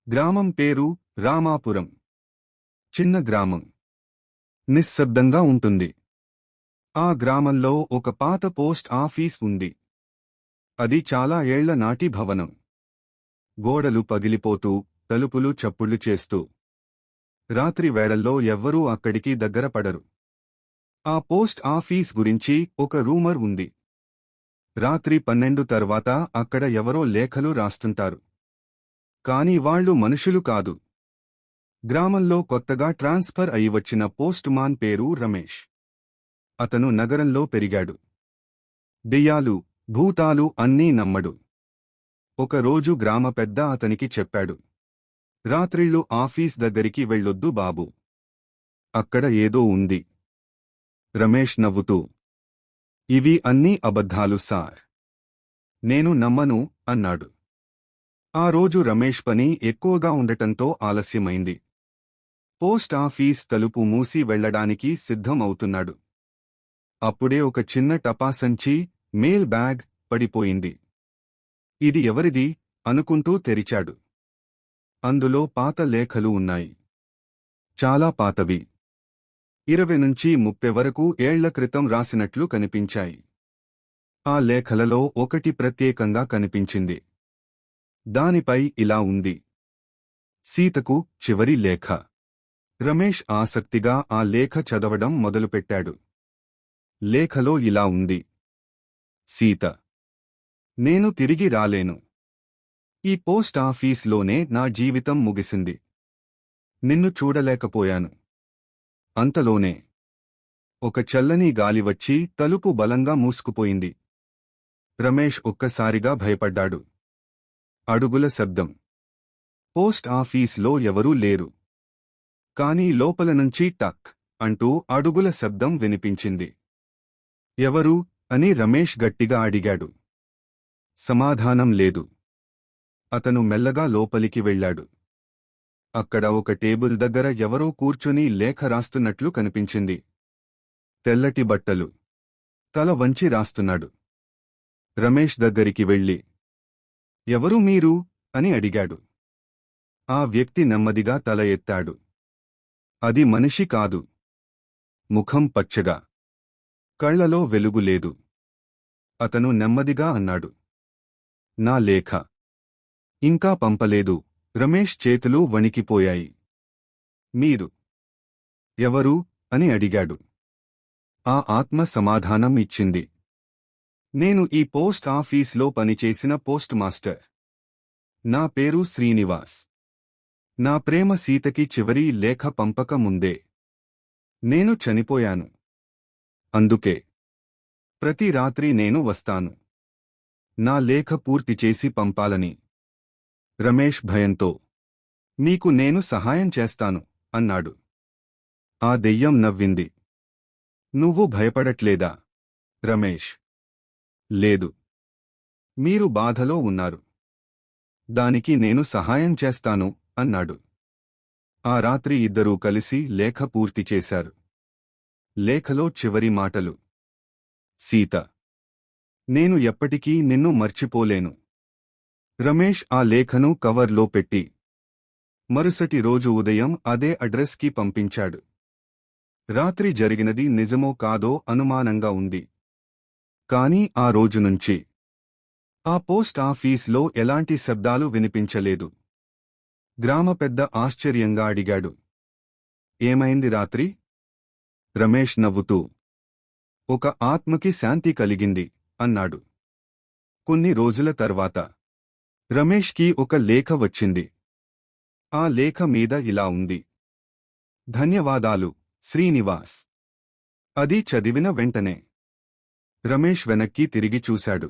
గ్రామం పేరు రామాపురం. చిన్న గ్రామం. నిశ్శబ్దంగా ఉంటుంది. ఆ గ్రామంలో ఒక పాత పోస్ట్ ఆఫీస్ ఉంది. అది చాలా ఏళ్ల నాటి భవనం. గోడలు పగిలిపోతూ, తలుపులు చప్పుళ్లు చేస్తూ. రాత్రి వేళల్లో ఎవ్వరూ అక్కడికి దగ్గర పడరు. ఆ పోస్ట్ ఆఫీస్ గురించి ఒక రూమర్ ఉంది. రాత్రి 12 తర్వాత అక్కడ ఎవరో లేఖలు రాస్తుంటారు. కాని వాళ్లు మనుషులు కాదు. గ్రామంలో కొత్తగా ట్రాన్స్ఫర్ అయి వచ్చిన పోస్టుమాన్ పేరు రమేష్. అతను నగరంలో పెరిగాడు. దెయ్యాలు, భూతాలు అన్నీ నమ్మడు. ఒకరోజు గ్రామ పెద్ద అతనికి చెప్పాడు, రాత్రిళ్ళు ఆఫీస్ దగ్గరికి వెళ్ళొద్దు బాబూ. అక్కడ ఏదో ఉంది. రమేష్ నవ్వుతూ, ఇవి అన్నీ అబద్ధాలు సార్. నేను నమ్మను అన్నాడు. ఆ రోజు రమేష్ పని ఎక్కువగా ఉండటంతో ఆలస్యమైంది. పోస్ట్ ఆఫీస్ తలుపు మూసి వెళ్లడానికి సిద్ధం అవుతున్నాడు. అప్పుడే ఒక చిన్న టపాసంచి, మెయిల్ బ్యాగ్ పడిపోయింది. ఇది ఎవరిది అనుకుంటూ తెరిచాడు. అందులో పాత లేఖలు ఉన్నాయి. చాలా పాతవి. 20 నుంచి 30 వరకు ఏళ్ల క్రితం రాసినట్లు కనిపించాయి. ఆ లేఖలలో ఒకటి ప్రత్యేకంగా కనిపించింది. దానిపై ఇలా ఉంది: సీతకు చివరి లేఖ. రమేష్ ఆసక్తిగా ఆ లేఖ చదవడం మొదలుపెట్టాడు. లేఖలో ఇలా ఉంది: సీత, నేను తిరిగి రాలేను. ఈ పోస్ట్ ఆఫీస్లోనే నా జీవితం ముగిసింది. నిన్ను చూడలేకపోయాను. అంతలోనే ఒక చల్లని గాలి వచ్చి తలుపు బలంగా మూసుకుపోయింది. రమేష్ ఒక్కసారిగా భయపడ్డాడు. అడుగుల శబ్దం. పోస్ట్ ఆఫీస్లో ఎవరూ లేరు. కాని లోపల నుంచి టక్ అంటూ అడుగుల శబ్దం వినిపించింది. ఎవరు అని రమేష్ గట్టిగా అడిగాడు. సమాధానం లేదు. అతను మెల్లగా లోపలికి వెళ్ళాడు. అక్కడ ఒక టేబుల్ దగ్గర ఎవరో కూర్చుని లేఖ రాస్తున్నట్లు కనిపించింది. తెల్లటి బట్టలు. తల వంచి రాస్తున్నాడు. రమేష్ దగ్గరికి వెళ్ళి, ఎవరు మీరు అని అడిగాడు. ఆ వ్యక్తి నెమ్మదిగా తల ఎత్తాడు. అది మనిషి కాదు. ముఖం పచ్చగా. కళ్లలో వెలుగు లేదు. అతను నెమ్మదిగా అన్నాడు, నా లేఖ ఇంకా పంపలేదు. రమేష్ చేతులు వణికిపోయాయి. మీరు ఎవరు అని అడిగాడు. ఆ ఆత్మ సమాధానం ఇచ్చింది. నేను ఈ పోస్ట్ ఆఫీస్లో పనిచేసిన పోస్ట్ మాస్టర్. నా పేరు శ్రీనివాస్. నా ప్రేమ సీతకి చివరి లేఖ పంపక ముందే నేను చనిపోయాను. అందుకే ప్రతి రాత్రి నేను వస్తాను, నా లేఖ పూర్తి చేసి పంపాలని. రమేష్ భయంతో, మీకు నేను సహాయం చేస్తాను అన్నాడు. ఆ దెయ్యం నవ్వింది. నువ్వు భయపడట్లేదా రమేష్? లేదు. మీరు బాధలో ఉన్నారు. దానికి నేను సహాయం చేస్తాను అన్నాడు. ఆ రాత్రి ఇద్దరూ కలిసి లేఖ పూర్తి చేశారు. లేఖలో చివరి మాటలు: సీత, నేను ఎప్పటికీ నిన్ను మర్చిపోలేను. రమేష్ ఆ లేఖను కవర్లో పెట్టి మరుసటి రోజు ఉదయం అదే అడ్రస్కి పంపించాడు. రాత్రి జరిగినది నిజమో కాదో అనుమానంగా ఉంది. కాని ఆ రోజు నుంచి ఆ పోస్ట్ ఆఫీస్లో ఎలాంటి శబ్దాలు వినిపించలేదు. గ్రామ పెద్ద ఆశ్చర్యంగా అడిగాడు, ఏమైంది రాత్రి? రమేష్ నవ్వుతూ, ఒక ఆత్మకి శాంతి కలిగింది అన్నాడు. కొన్ని రోజుల తర్వాత రమేష్కి ఒక లేఖ వచ్చింది. ఆ లేఖ మీద ఇలా ఉంది: ధన్యవాదాలు శ్రీనివాస్. అది చదివిన వెంటనే రమేష్ వెనక్కి తిరిగి చూశాడు.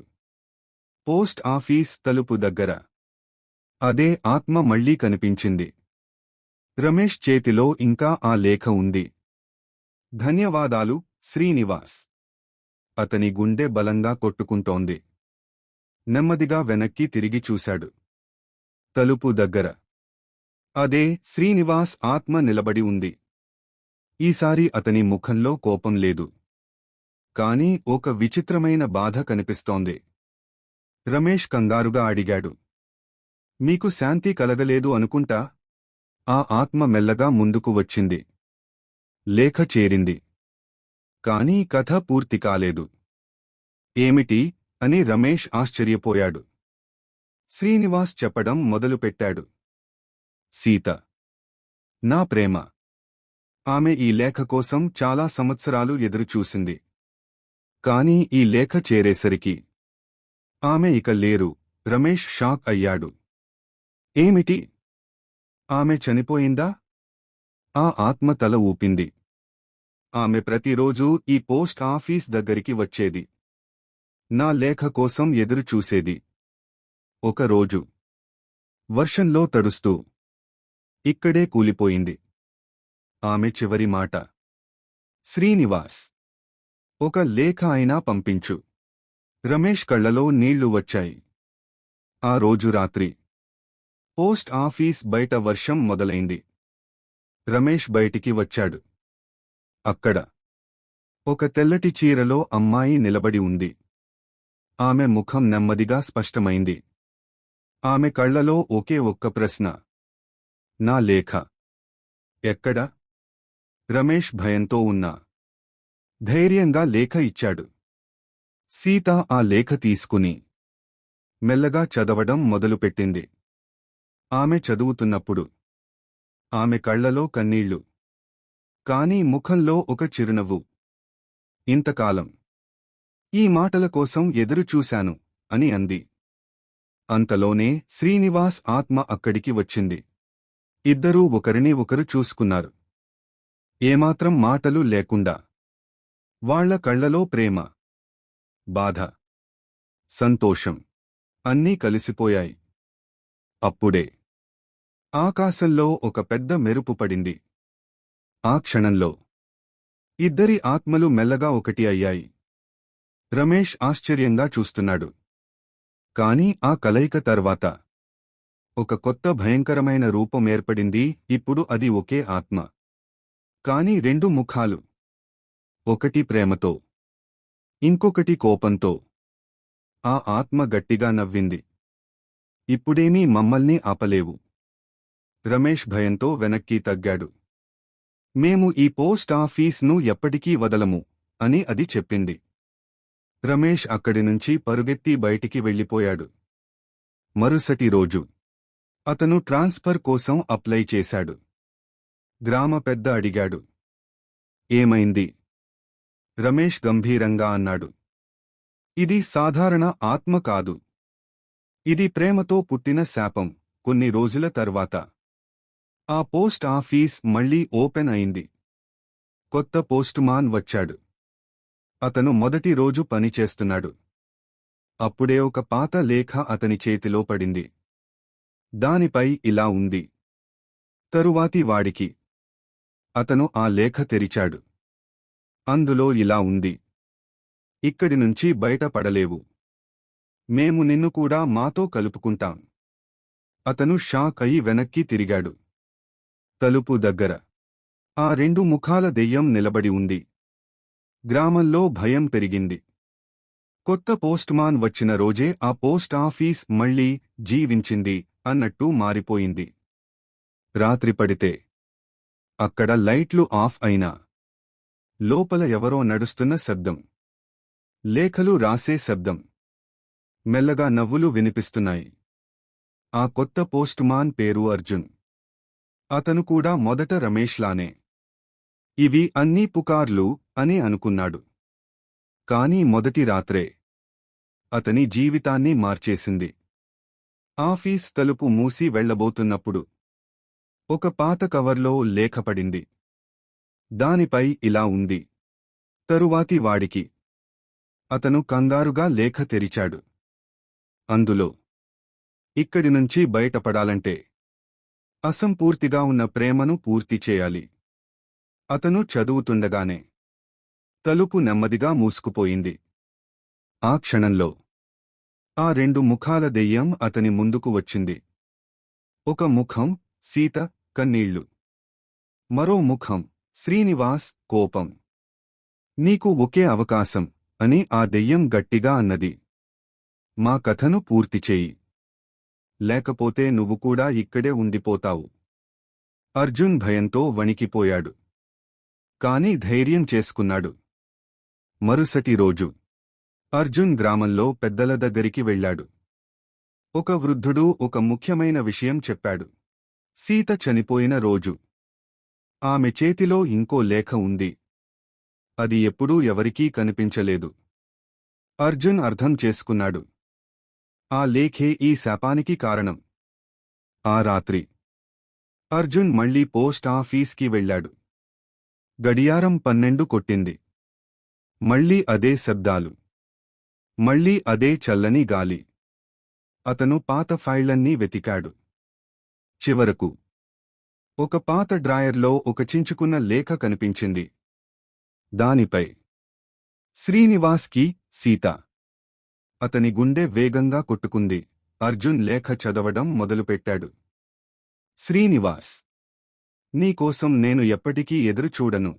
పోస్ట్ ఆఫీస్ తలుపు దగ్గర అదే ఆత్మ మళ్లీ కనిపించింది. రమేష్ చేతిలో ఇంకా ఆ లేఖ ఉంది. ధన్యవాదాలు శ్రీనివాస్. అతని గుండె బలంగా కొట్టుకుంటోంది. నెమ్మదిగా వెనక్కి తిరిగి చూశాడు. తలుపు దగ్గర అదే శ్రీనివాస్ ఆత్మ నిలబడి ఉంది. ఈసారి అతని ముఖంలో కోపం లేదు. కాని ఒక విచిత్రమైన బాధ కనిపిస్తోంది. రమేష్ కంగారుగా అడిగాడు, మీకు శాంతి కలగలేదు అనుకుంటా. ఆ ఆత్మ మెల్లగా ముందుకు వచ్చింది. లేఖ చేరింది. కానీ కథ పూర్తి కాలేదు. ఏమిటి అని రమేష్ ఆశ్చర్యపోయాడు. శ్రీనివాస్ చెప్పడం మొదలుపెట్టాడు. సీత నా ప్రేమ. ఆమె ఈ లేఖ కోసం చాలా సంవత్సరాలు ఎదురుచూసింది. కానీ ఈ లేఖ చేరేసరికి ఆమె ఇక లేరు. రమేష్ షాక్ అయ్యాడు. ఏమిటి? ఆమె చనిపోయిందా? ఆ ఆత్మ తల ఊపింది. ఆమె ప్రతిరోజూ ఈ పోస్ట్ ఆఫీస్ దగ్గరికి వచ్చేది. నా లేఖ కోసం ఎదురుచూసేది. ఒకరోజు వర్షంలో తడుస్తూ ఇక్కడే కూలిపోయింది. ఆమె చివరి మాట, శ్రీనివాస్, ఒక లేఖ అయినా పంపించు. రమేష్ కళ్లలో నీళ్లు వచ్చాయి. ఆ రోజు రాత్రి పోస్ట్ ఆఫీస్ బయట వర్షం మొదలైంది. రమేష్ బయటికి వచ్చాడు. అక్కడ ఒక తెల్లటి చీరలో అమ్మాయి నిలబడి ఉంది. ఆమె ముఖం నెమ్మదిగా స్పష్టమైంది. ఆమె కళ్లలో ఒకే ఒక్క ప్రశ్న, నా లేఖ ఎక్కడ? రమేష్ భయంతో ఉన్నా ధైర్యంగా లేఖ ఇచ్చాడు. సీత ఆ లేఖ తీసుకుని మెల్లగా చదవడం మొదలుపెట్టింది. ఆమె చదువుతున్నప్పుడు ఆమె కళ్లలో కన్నీళ్లు, కానీ ముఖంలో ఒక చిరునవ్వు. ఇంతకాలం ఈ మాటల కోసం ఎదురుచూశాను అని అంది. అంతలోనే శ్రీనివాస్ ఆత్మ అక్కడికి వచ్చింది. ఇద్దరూ ఒకరిని ఒకరు చూసుకున్నారు. ఏమాత్రం మాటలు లేకుండా. వాళ్ల కళ్లలో ప్రేమ, బాధ, సంతోషం అన్నీ కలిసిపోయాయి. అప్పుడే ఆకాశంలో ఒక పెద్ద మెరుపు పడింది. ఆ క్షణంలో ఇద్దరి ఆత్మలు మెల్లగా ఒకటి అయ్యాయి. రమేష్ ఆశ్చర్యంగా చూస్తున్నాడు. కాని ఆ కలయిక తర్వాత ఒక కొత్త భయంకరమైన రూపం ఏర్పడింది. ఇప్పుడు అది ఒకే ఆత్మ, కాని రెండు ముఖాలు. ఒకటి ప్రేమతో, ఇంకొకటి కోపంతో. ఆ ఆత్మ గట్టిగా నవ్వింది. ఇప్పుడేమీ మమ్మల్ని ఆపలేవు. రమేష్ భయంతో వెనక్కి తగ్గాడు. మేము ఈ పోస్ట్ ఆఫీస్ను ఎప్పటికీ వదలము అని అది చెప్పింది. రమేష్ అక్కడి నుంచి పరుగెత్తి బయటికి వెళ్ళిపోయాడు. మరుసటి రోజు అతను ట్రాన్స్ఫర్ కోసం అప్లై చేశాడు. గ్రామ పెద్ద అడిగాడు, ఏమైంది? రమేష్ గంభీరంగా అన్నాడు, ఇది సాధారణ ఆత్మ కాదు. ఇది ప్రేమతో పుట్టిన శాపం. కొన్ని రోజుల తర్వాత ఆ పోస్ట్ ఆఫీస్ మళ్లీ ఓపెన్ అయింది. కొత్త పోస్టుమాన్ వచ్చాడు. అతను మొదటి రోజు పనిచేస్తున్నాడు. అప్పుడే ఒక పాత లేఖ అతని చేతిలో పడింది. దానిపై ఇలా ఉంది, తరువాతి వాడికి. అతను ఆ లేఖ తెరిచాడు. అందులో ఇలా ఉంది, ఇక్కడి నుంచి బయటపడలేవు. మేము నిన్ను కూడా మాతో కలుపుకుంటాం. అతను షాక్ అయి వెనక్కి తిరిగాడు. తలుపు దగ్గర ఆ రెండు ముఖాల దెయ్యం నిలబడి ఉంది. గ్రామంలో భయం పెరిగింది. కొత్త పోస్ట్మాన్ వచ్చిన రోజే ఆ పోస్ట్ ఆఫీస్ మళ్లీ జీవించింది అన్నట్టు మారిపోయింది. రాత్రి పడితే అక్కడ లైట్లు ఆఫ్ అయినా లోపల ఎవరో నడుస్తున్న శబ్దం, లేఖలు రాసే శబ్దం, మెల్లగా నవ్వులు వినిపిస్తున్నాయి. ఆ కొత్త పోస్టుమాన్ పేరు అర్జున్. అతను కూడా మొదట రమేష్లానే ఇవి అన్నీ పుకార్లు అని అనుకున్నాడు. కాని మొదటి రాత్రే అతని జీవితాన్ని మార్చేసింది. ఆఫీస్ తలుపు మూసి వెళ్లబోతున్నప్పుడు ఒక పాత కవర్లో లేఖ పడింది. దానిపై ఇలా ఉంది, తరువాతి వాడికి. అతను కంగారుగా లేఖ తెరిచాడు. అందులో, ఇక్కడి నుంచి బయటపడాలంటే అసంపూర్తిగా ఉన్న ప్రేమను పూర్తి చేయాలి. అతను చదువుతుండగానే తలుపు నెమ్మదిగా మూసుకుపోయింది. ఆ క్షణంలో ఆ రెండు ముఖాల దెయ్యం అతని ముందుకు వచ్చింది. ఒక ముఖం సీత, కన్నీళ్లు. మరో ముఖం శ్రీనివాస్, కోపం. నీకు ఒకే అవకాశం అని ఆ దెయ్యం గట్టిగా అన్నది. మా కథను పూర్తి చేయి. లేకపోతే నువ్వు కూడా ఇక్కడే ఉండిపోతావు. అర్జున్ భయంతో వణికిపోయాడు. కాని ధైర్యం చేసుకున్నాడు. మరుసటి రోజు అర్జున్ గ్రామంలో పెద్దల దగ్గరికి వెళ్ళాడు. ఒక వృద్ధుడు ఒక ముఖ్యమైన విషయం చెప్పాడు. సీత చనిపోయిన రోజు. ఆమె చేతిలో ఇంకో లేఖ ఉంది. అది ఎప్పుడూ ఎవరికీ కనిపించలేదు. అర్జున్ అర్థం చేసుకున్నాడు. ఆ లేఖే ఈ శాపానికి కారణం. ఆ రాత్రి అర్జున్ మళ్లీ పోస్ట్ ఆఫీస్కి వెళ్ళాడు. గడియారం 12 కొట్టింది. మళ్లీ అదే శబ్దాలు. మళ్లీ అదే చల్లని గాలి. అతను పాత ఫైళ్లన్నీ వెతికాడు. చివరకు ఒక పాత డ్రాయర్లో ఒక చించుకున్న లేఖ కనిపించింది. దానిపై శ్రీనివాస్కి, సీత. అతని గుండె వేగంగా కొట్టుకుంది. అర్జున్ లేఖ చదవడం మొదలుపెట్టాడు. శ్రీనివాస్, నీకోసం నేను ఎప్పటికీ ఎదురుచూడను.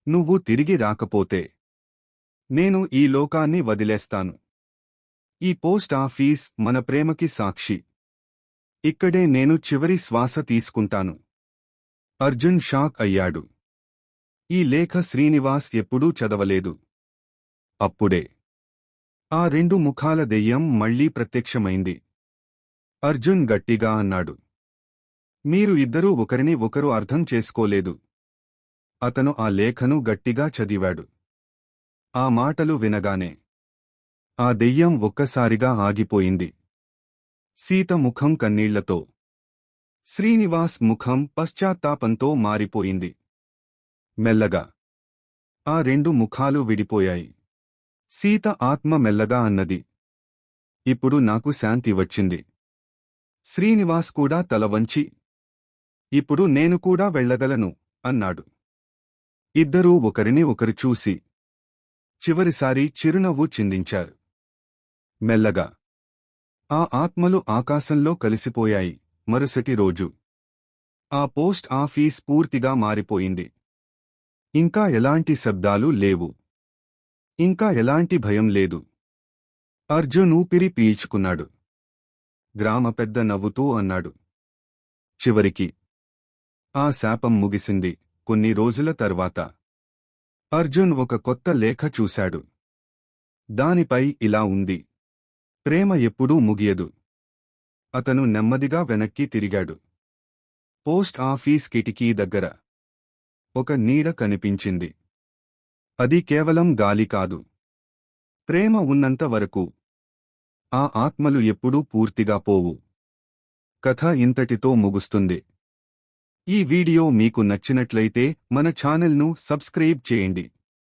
నువ్వు తిరిగి రాకపోతే నేను ఈ లోకాన్ని వదిలేస్తాను. ఈ పోస్ట్ ఆఫీస్ మన ప్రేమకి సాక్షి. ఇక్కడే నేను చివరి శ్వాస తీసుకుంటాను. అర్జున్ షాక్ అయ్యాడు. ఈ లేఖ శ్రీనివాస్ ఎప్పుడూ చదవలేదు. అప్పుడే ఆ 2 ముఖాల దెయ్యం మళ్లీ ప్రత్యక్షమైంది. అర్జున్ గట్టిగా అన్నాడు, మీరు ఇద్దరూ ఒకరిని ఒకరు అర్థం చేసుకోలేదు. అతను ఆ లేఖను గట్టిగా చదివాడు. ఆ మాటలు వినగానే ఆ దెయ్యం ఒక్కసారిగా ఆగిపోయింది. సీత ముఖం కన్నీళ్లతో, శ్రీనివాస్ ముఖం పశ్చాత్తాపంతో మారిపోయింది. మెల్లగా ఆ 2 ముఖాలు విడిపోయాయి. సీత ఆత్మ మెల్లగా అన్నది, ఇప్పుడు నాకు శాంతి వచ్చింది. శ్రీనివాస్ కూడా తల వంచి, ఇప్పుడు నేను కూడా వెళ్ళగలను అన్నాడు. ఇద్దరూ ఒకరిని ఒకరు చూసి చివరిసారి చిరునవ్వు చిందించారు. మెల్లగా ఆ ఆత్మలు ఆకాశంలో కలిసిపోయాయి. మరుసటి రోజు ఆ పోస్ట్ ఆఫీస్ పూర్తిగా మారిపోయింది. ఇంకా ఎలాంటి శబ్దాలు లేవు. ఇంకా ఎలాంటి భయం లేదు. అర్జున్ ఊపిరి పీల్చుకున్నాడు. గ్రామ పెద్ద నవ్వుతూ అన్నాడు, చివరికి ఆ శాపం ముగిసింది. కొన్ని రోజుల తర్వాత అర్జున్ ఒక కొత్త లేఖ చూశాడు. దానిపై ఇలా ఉంది, ప్రేమ ఎప్పుడూ ముగియదు. అతను నెమ్మదిగా వెనక్కి తిరిగాడు. పోస్ట్ ఆఫీస్ కిటికీ దగ్గర ఒక నీడ కనిపించింది. అది కేవలం గాలి కాదు. ప్రేమ ఉన్నంత వరకు ఆ ఆత్మలు ఎప్పుడూ పూర్తిగా పోవు. కథ ఇంతటితో ముగుస్తుంది. ఈ వీడియో మీకు నచ్చినట్లయితే మన ఛానల్ను సబ్స్క్రైబ్ చేయండి.